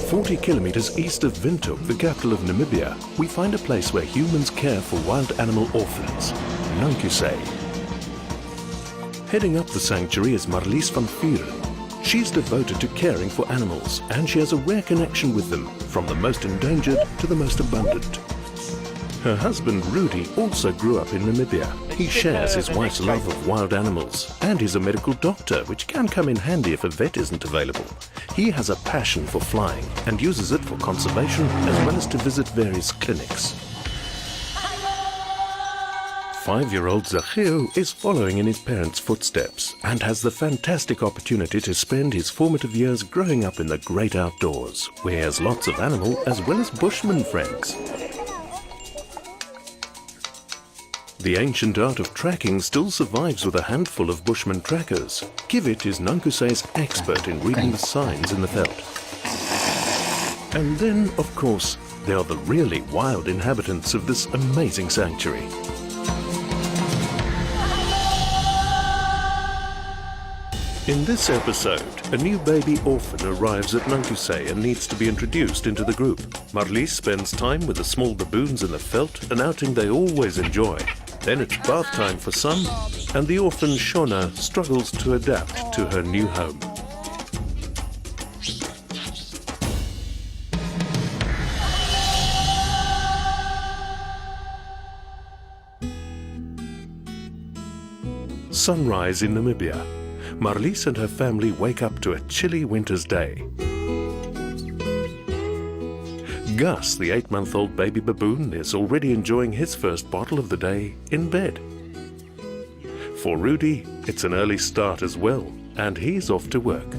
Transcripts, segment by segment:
40 kilometers east of Windhuk, the capital of Namibia, we find a place where humans care for wild animal orphans, Nankusay. Heading up the sanctuary is Mарлis van Veuren. She's devoted to caring for animals, and she has a rare connection with them, from the most endangered to the most abundant. Her husband Rudy also grew up in Namibia. He shares his wife's love of wild animals, and he's a medical doctor, which can come in handy if a vet isn't available. He has a passion for flying and uses it for conservation as well as to visit various clinics. 5-year-old Zacheo is following in his parents' footsteps and has the fantastic opportunity to spend his formative years growing up in the great outdoors, where he has lots of animal as well as bushman friends. The ancient art of tracking still survives with a handful of bushman trackers. Kivit is Nankusay's expert in reading the signs in the veld. And then, of course, there are the really wild inhabitants of this amazing sanctuary. In this episode, a new baby orphan arrives at Nankusay and needs to be introduced into the group. Mарлis spends time with the small baboons in the veld, an outing they always enjoy. Then it's bath time for some, and the orphan Shona struggles to adapt to her new home. Sunrise in Namibia. Mарлis and her family wake up to a chilly winter's day. Gus, the 8-month-old baby baboon, is already enjoying his first bottle of the day in bed. For Rudy, it's an early start as well, and he's off to work.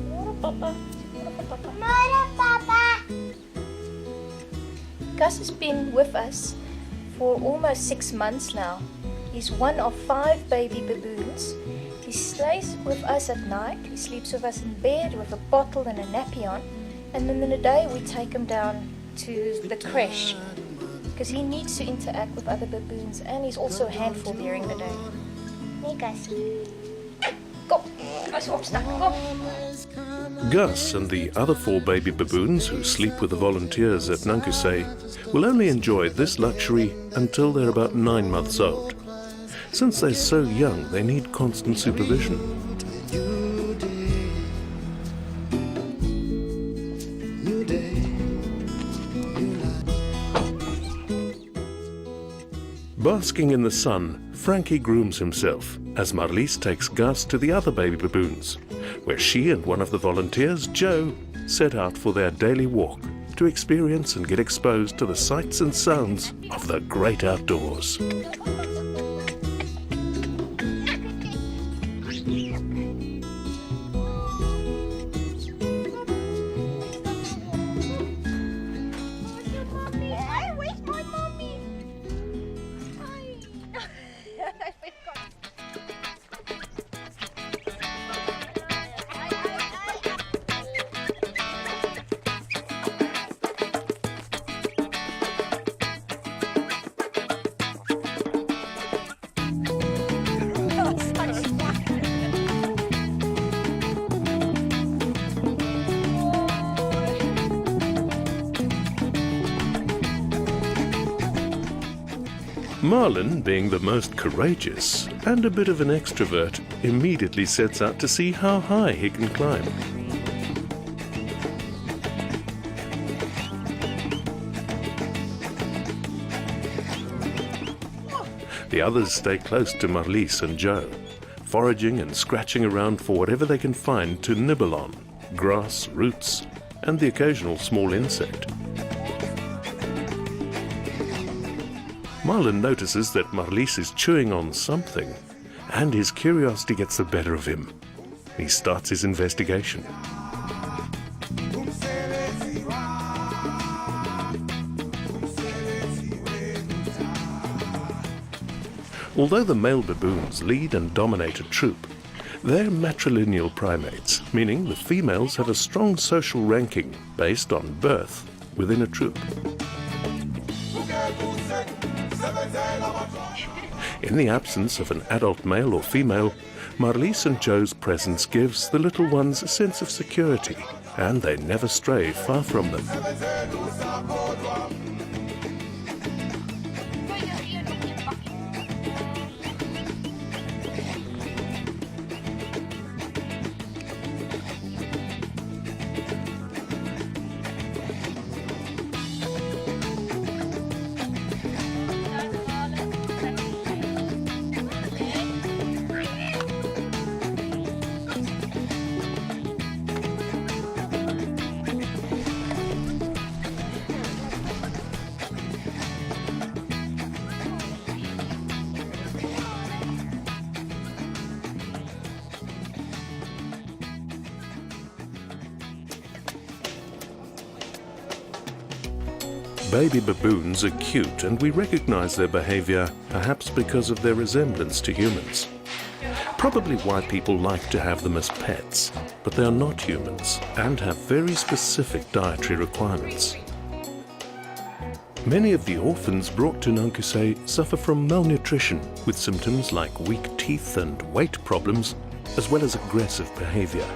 Gus has been with us for almost 6 months now. He's one of 5 baby baboons. He stays with us at night. He sleeps with us in bed with a bottle and a nappy on. And then in the day we take him down to the creche because he needs to interact with other baboons, and he's also a handful during the day. Hey guys. Go. Gus, opstaan. Go. Gus and the other 4 baby baboons who sleep with the volunteers at Nankusay will only enjoy this luxury until they're about 9 months old. Since they're so young, they need constant supervision. Basking in the sun, Frankie grooms himself as Mарлis takes Gus to the other baby baboons, where she and one of the volunteers, Joe, set out for their daily walk to experience and get exposed to the sights and sounds of the great outdoors. Marlin, being the most courageous and a bit of an extrovert, immediately sets out to see how high he can climb. The others stay close to Mарлis and Joe, foraging and scratching around for whatever they can find to nibble on, grass, roots, and the occasional small insect. Marlin notices that Mарлis is chewing on something, and his curiosity gets the better of him. He starts his investigation. Although the male baboons lead and dominate a troop, they're matrilineal primates, meaning the females have a strong social ranking based on birth within a troop. In the absence of an adult male or female, Mарлis and Joe's presence gives the little ones a sense of security, and they never stray far from them. Baby baboons are cute, and we recognize their behavior perhaps because of their resemblance to humans. Probably why people like to have them as pets, but they are not humans and have very specific dietary requirements. Many of the orphans brought to Nankuse suffer from malnutrition with symptoms like weak teeth and weight problems, as well as aggressive behavior.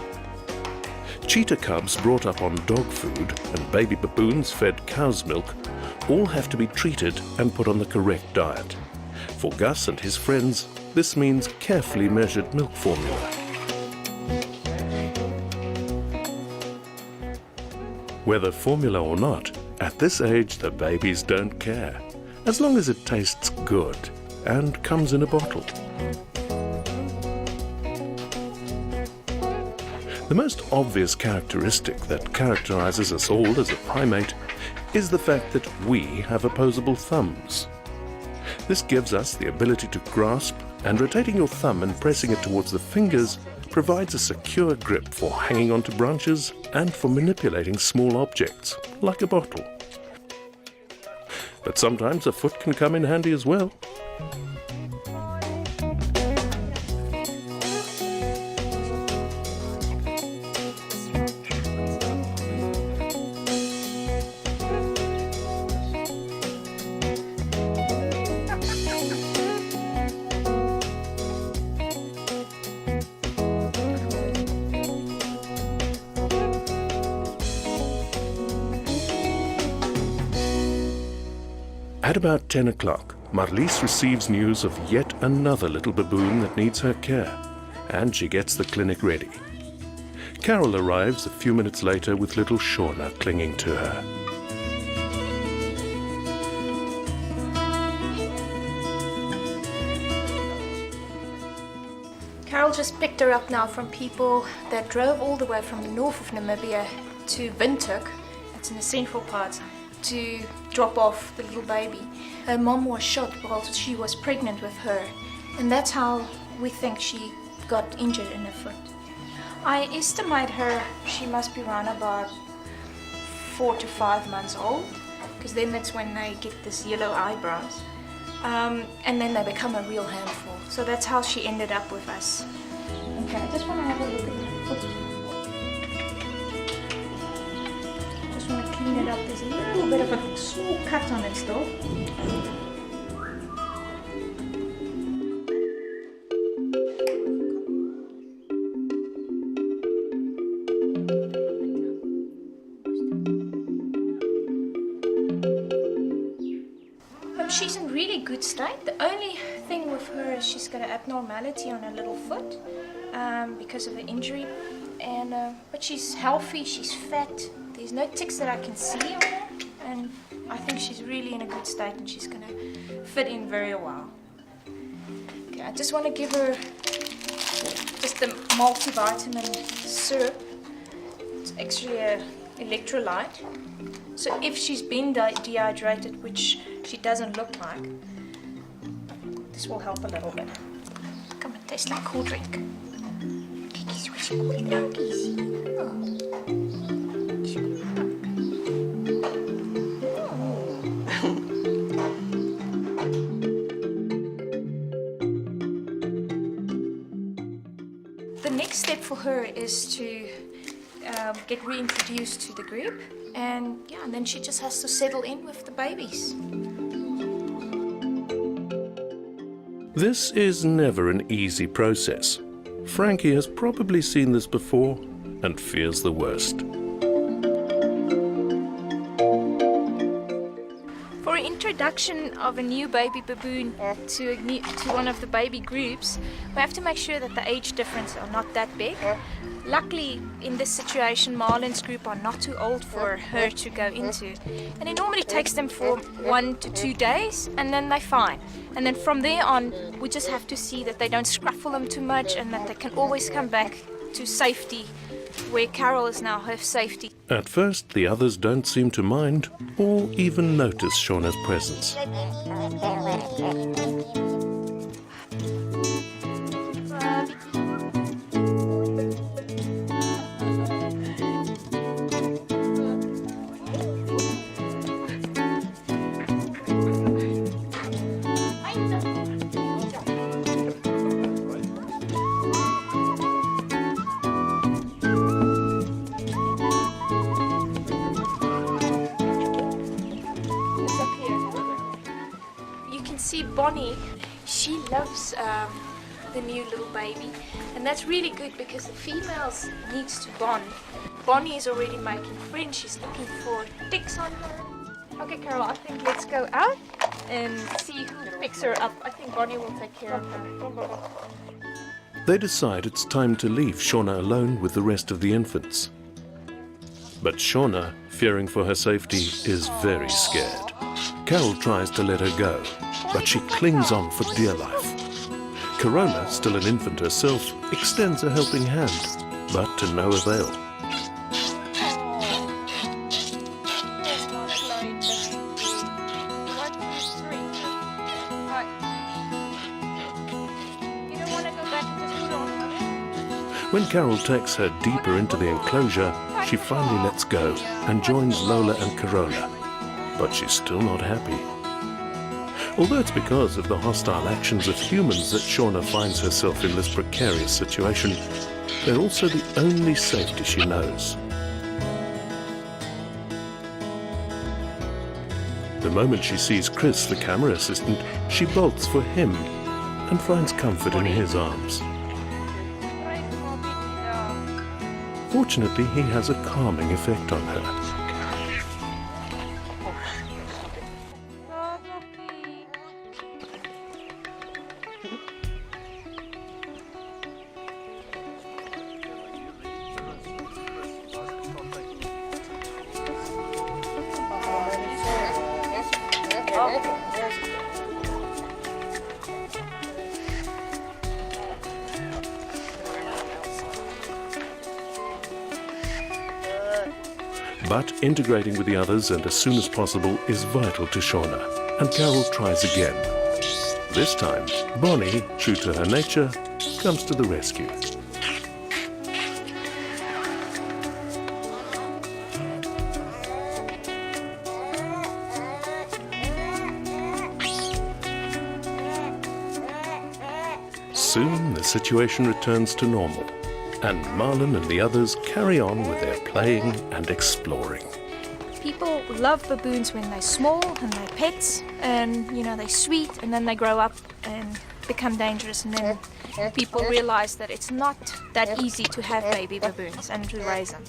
Cheetah cubs brought up on dog food and baby baboons fed cow's milk all have to be treated and put on the correct diet. For Gus and his friends, this means carefully measured milk formula. Whether formula or not, at this age the babies don't care, as long as it tastes good and comes in a bottle. The most obvious characteristic that characterizes us all as a primate is the fact that we have opposable thumbs. This gives us the ability to grasp, and rotating your thumb and pressing it towards the fingers provides a secure grip for hanging onto branches and for manipulating small objects, like a bottle. But sometimes a foot can come in handy as well. At about 10 o'clock, Mарлис receives news of yet another little baboon that needs her care, and she gets the clinic ready. Carol arrives a few minutes later with little Shauna clinging to her. Carol just picked her up now from people that drove all the way from the north of Namibia to Windhuk, it's in the central part, to drop off the little baby. Her mom was shot while she was pregnant with her, and that's how we think she got injured in her foot. I estimate her, she must be around about 4 to 5 months old, because then that's when they get this yellow eyebrows, and then they become a real handful. So that's how she ended up with us. Okay, I just want to have a look at the foot. Just want to clean it up. There's a little bit of a small cut on it still. She's in really good state. The only thing with her is she's got an abnormality on her little foot because of an injury, and but she's healthy, she's fat. There's no ticks that I can see on her, and I think she's really in a good state and she's going to fit in very well. Okay, I just want to give her just the multivitamin syrup. It's actually an electrolyte. So if she's been dehydrated, which she doesn't look like, this will help a little bit. Come and taste like cool drink. Kikkies, where's your cool donkeys? The next step for her is to get reintroduced to the group, and yeah, and then she just has to settle in with the babies. This is never an easy process, Frankie has probably seen this before and fears the worst. For introduction of a new baby baboon to one of the baby groups, we have to make sure that the age difference are not that big. Luckily, in this situation, Marlin's group are not too old for her to go into. And it normally takes them for 1 to 2 days, and then they're fine. And then from there on, we just have to see that they don't scruffle them too much and that they can always come back to safety, where Carol is now her safety. At first, the others don't seem to mind or even notice Shauna's presence. See Bonnie, she loves the new little baby, and that's really good because the females needs to bond. Bonnie is already making friends, she's looking for ticks on her. Okay Carol, I think let's go out and see who picks her up. I think Bonnie will take care of her. They decide it's time to leave Shauna alone with the rest of the infants. But Shauna, fearing for her safety, is very scared. Carol tries to let her go, but she clings on for dear life. Corona, still an infant herself, extends a helping hand, but to no avail. When Carol takes her deeper into the enclosure, she finally lets go and joins Lola and Corona. But she's still not happy. Although it's because of the hostile actions of humans that Shauna finds herself in this precarious situation, they're also the only safety she knows. The moment she sees Chris, the camera assistant, she bolts for him and finds comfort in his arms. Fortunately, he has a calming effect on her. But integrating with the others and as soon as possible is vital to Shauna, and Carol tries again. This time, Bonnie, true to her nature, comes to the rescue. Soon the situation returns to normal, and Marlin and the others carry on with their playing and exploring. People love baboons when they're small and they're pets, and they're sweet, and then they grow up and become dangerous, and then people realize that it's not that easy to have baby baboons and to raise them.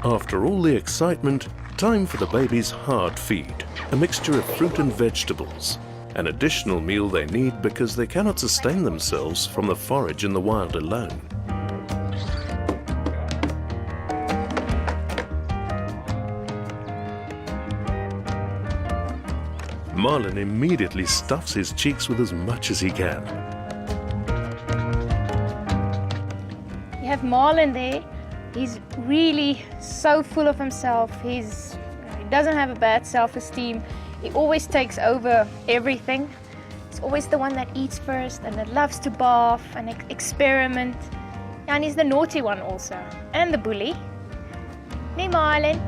After all the excitement, time for the baby's hard feed, a mixture of fruit and vegetables. An additional meal they need because they cannot sustain themselves from the forage in the wild alone. Marlin immediately stuffs his cheeks with as much as he can. You have Marlin there. He's really so full of himself. He doesn't have a bad self-esteem. He always takes over everything. He's always the one that eats first and that loves to bath and experiment. And he's the naughty one also, and the bully. Nee, Marlin.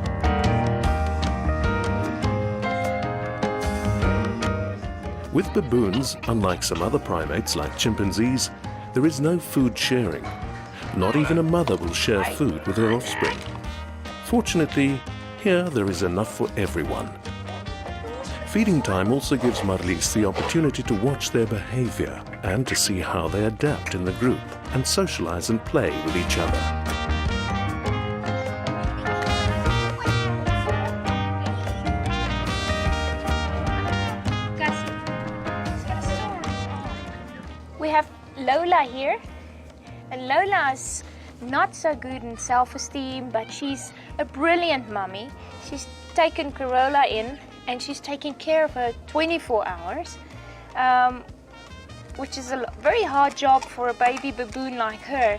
With baboons, unlike some other primates like chimpanzees, there is no food sharing. Not even a mother will share food with her offspring. Fortunately, here there is enough for everyone. Feeding time also gives Mарлis the opportunity to watch their behavior and to see how they adapt in the group and socialize and play with each other. We have Lola here, and Lola's not so good in self-esteem, but she's a brilliant mummy. She's taken Corolla in and she's taking care of her 24 hours, which is a very hard job for a baby baboon like her.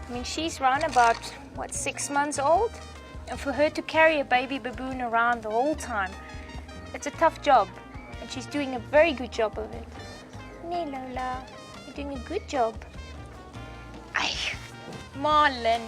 I mean, she's around about, 6 months old? And for her to carry a baby baboon around the whole time, it's a tough job, and she's doing a very good job of it. Nee, Lola, you're doing a good job. Ay, Marlin.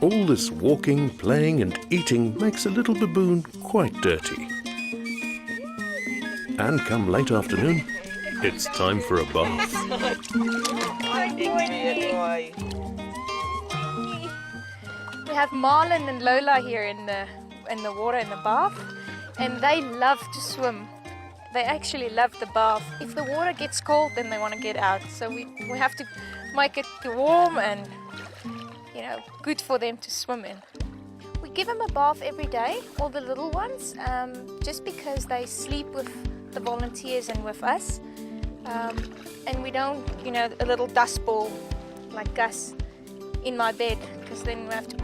All this walking, playing and eating makes a little baboon quite dirty. And come late afternoon, it's time for a bath. We have Marlin and Lola here in the water, in the bath, and they love to swim. They actually love the bath. If the water gets cold, then they want to get out. So we have to make it warm and, good for them to swim in. We give them a bath every day, all the little ones, just because they sleep with the volunteers and with us. And we don't, a little dust ball like Gus in my bed, because then we have to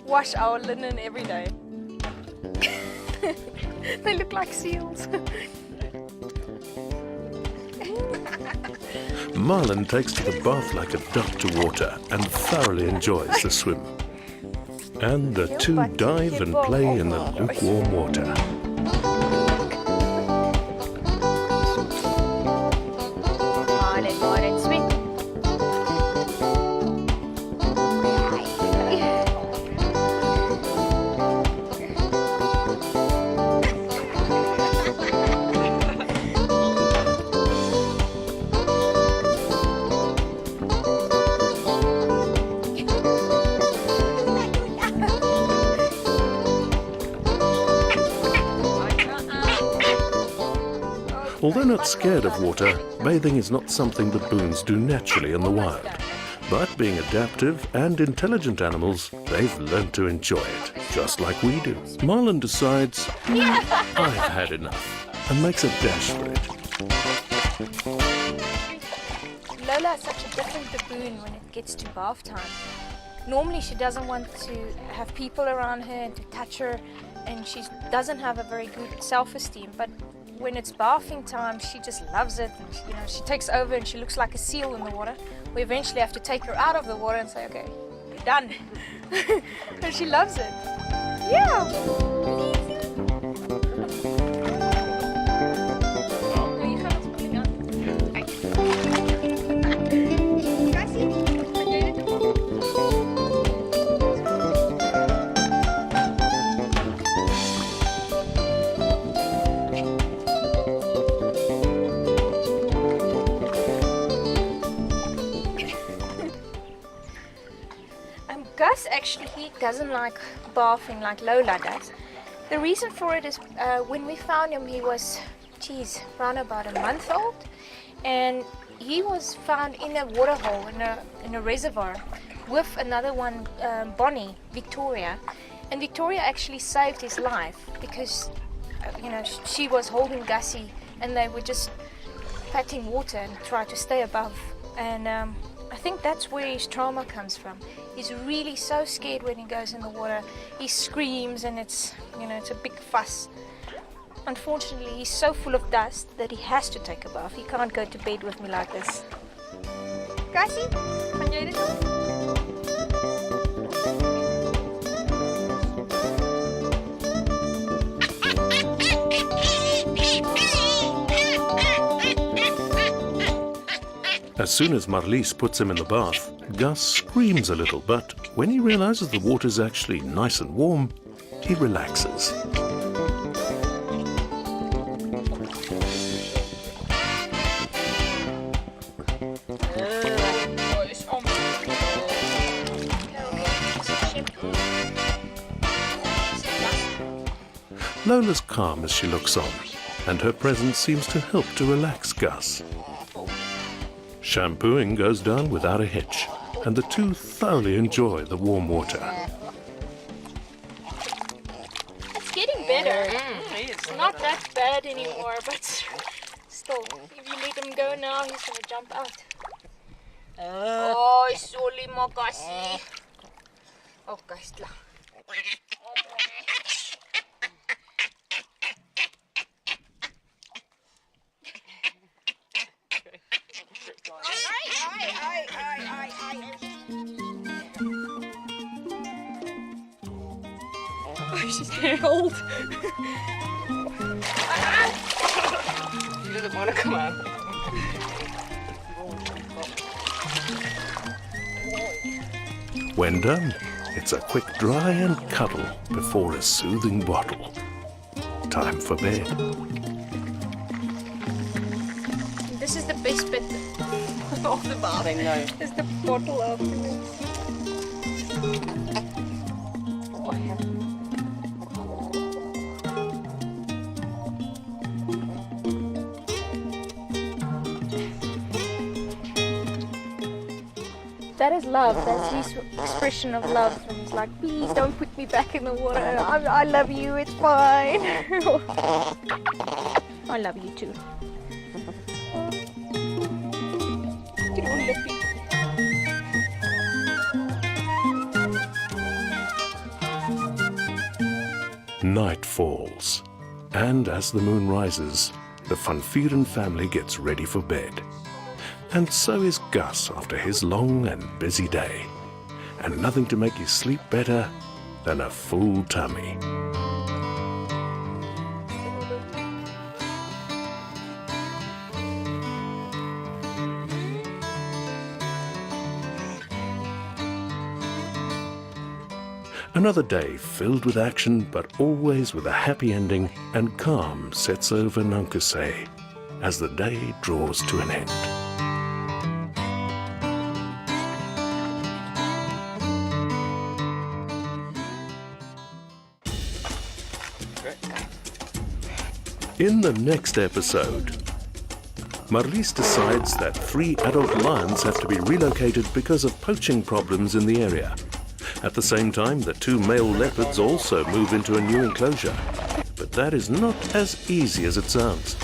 wash our linen every day. They look like seals. Marlin takes to the bath like a duck to water and thoroughly enjoys the swim. And the two dive and play in the lukewarm water. Marlin, swim. Although not scared of water, bathing is not something baboons do naturally in the wild. But being adaptive and intelligent animals, they've learned to enjoy it, just like we do. Marlin decides, I've had enough, and makes a dash for it. Lola is such a different baboon when it gets to bath time. Normally she doesn't want to have people around her and to touch her, and she doesn't have a very good self-esteem, but when it's bathing time, she just loves it. And she takes over and she looks like a seal in the water. We eventually have to take her out of the water and say, okay, you're done. And she loves it. Yeah. Gus actually, he doesn't like bathing like Lola does. The reason for it is when we found him, he was, around about a month old, and he was found in a water hole in a reservoir with another one, Bonnie, Victoria, and Victoria actually saved his life because she was holding Gussie, and they were just patting water and try to stay above. And I think that's where his trauma comes from. He's really so scared when he goes in the water. He screams and it's a big fuss. Unfortunately, he's so full of dust that he has to take a bath. He can't go to bed with me like this. Cassie, kan jy dit doen? As soon as Mарлис puts him in the bath, Gus screams a little, but when he realizes the water's actually nice and warm, he relaxes. Lola's calm as she looks on, and her presence seems to help to relax Gus. Shampooing goes down without a hitch, and the two thoroughly enjoy the warm water. It's getting better. It's not that bad anymore, but still, if you let him go now, he's going to jump out. Oh, sorry, makasih. Okay, klaar. She's very old. She doesn't want to come out. When done, it's a quick dry and cuddle before a soothing bottle. Time for bed. This is the best bit of the bath. I know. Is the bottle afterwards. That is love. That's his expression of love. And he's like, please don't put me back in the water. I love you. It's fine. I love you too. Night falls, and as the moon rises, the Van Vuuren family gets ready for bed. And so is Gus after his long and busy day. And nothing to make you sleep better than a full tummy. Another day filled with action, but always with a happy ending, and calm sets over Nankuse as the day draws to an end. In the next episode, Mарлис decides that 3 adult lions have to be relocated because of poaching problems in the area. At the same time, the 2 male leopards also move into a new enclosure. But that is not as easy as it sounds.